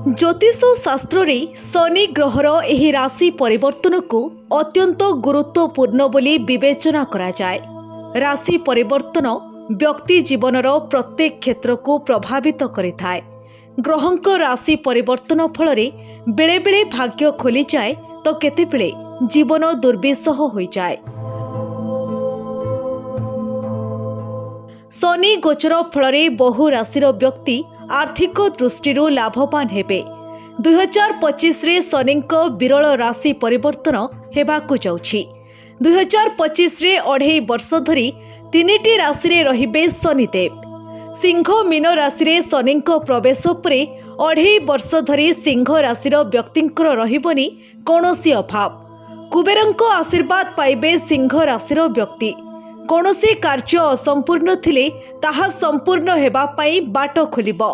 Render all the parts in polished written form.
ज्योतिष शास्त्र रे शनि ग्रहर एही राशि परिवर्तन को अत्यंत गुरुत्वपूर्ण बोली विवेचना करा जाए। राशि परिवर्तन व्यक्ति जीवनर प्रत्येक क्षेत्र को प्रभावित करिथाए। ग्रहंक राशि परिवर्तन फल बेले बेले भाग्य खोली जाए तो केते बेले जीवन दुर्विसह हो जाए। शनि गोचर फल बहु राशिर व्यक्ति आर्थिक दृष्टि लाभवान हेबे। 2025 रे शनिक विरल राशि परिवर्तन हेबाकु जाउछि। 2025 रे 2.5 वर्ष धरी 3टी राशि रे रहिबे शनिदेव। सिंह मीन राशि रे शनिक प्रवेश परे 2.5 वर्ष धरी सिंह राशिर व्यक्तिंकर रहिबनी कोनोसी अभाव। कुबेरंक आशीर्वाद पाइबे सिंह राशिर व्यक्ति। कौनसी कार्य असंपूर्ण थिले ताहा संपूर्ण हेबा पाई बाट खोलिबो।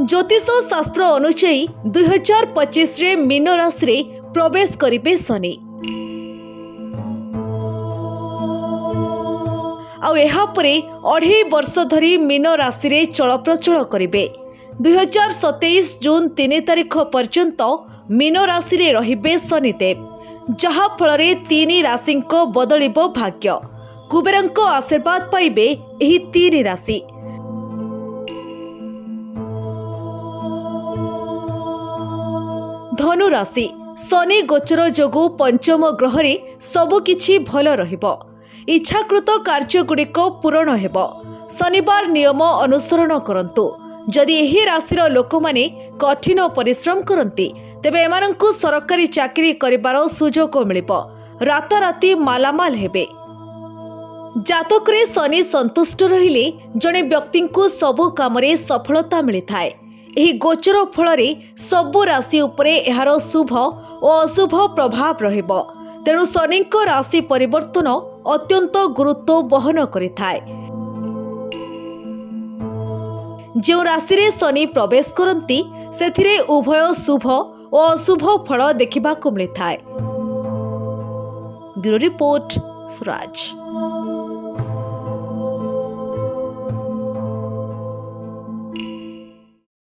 ज्योतिष शास्त्र अनुसार 2025 रे मीन राशि रे प्रवेश करिबे शनि। आउ एहा परे 2.5 वर्ष धरी मीन राशि रे चलप्रचल करिबे। 2027 जून 3 तारिख पर्यंत मीन राशि रे रहिबे शनिदेव, जहा फल 3 राशि बदलिबो भाग्य। कुबेरंक आशीर्वाद पाइबे एही 3 राशि। धनु राशि शनि गोचर जोगु पंचम ग्रह रे सबुकिछि भल रहिबो। इच्छाकृत कार्य गुड़िक पूरण हेबो। शनिवार नियम अनुसरण करंतु। जदि एही राशिर लोक माने कठिन परिश्रम करंती तेबे एमानंकु सरकारी चाकरी करिबार सुजोग मिलिबो। राताराती मालामाल हेबे। जातकरे शनि संतुष्ट रहिले जणे व्यक्तिंकु सबु कामरे सफलता मिलिथाए। एही गोचर फलरे सबु राशि उपरे एहार शुभ और अशुभ प्रभाव रहिबो। तेणु शनिक राशि परिवर्तन अत्यंत गुरुत्व बहन करिथाए। जो राशि रे शनि प्रवेश करंती सेथिरे उभय शुभ और अशुभ फल देखिबाकु मिलिथाए। Bureau report Swaraj.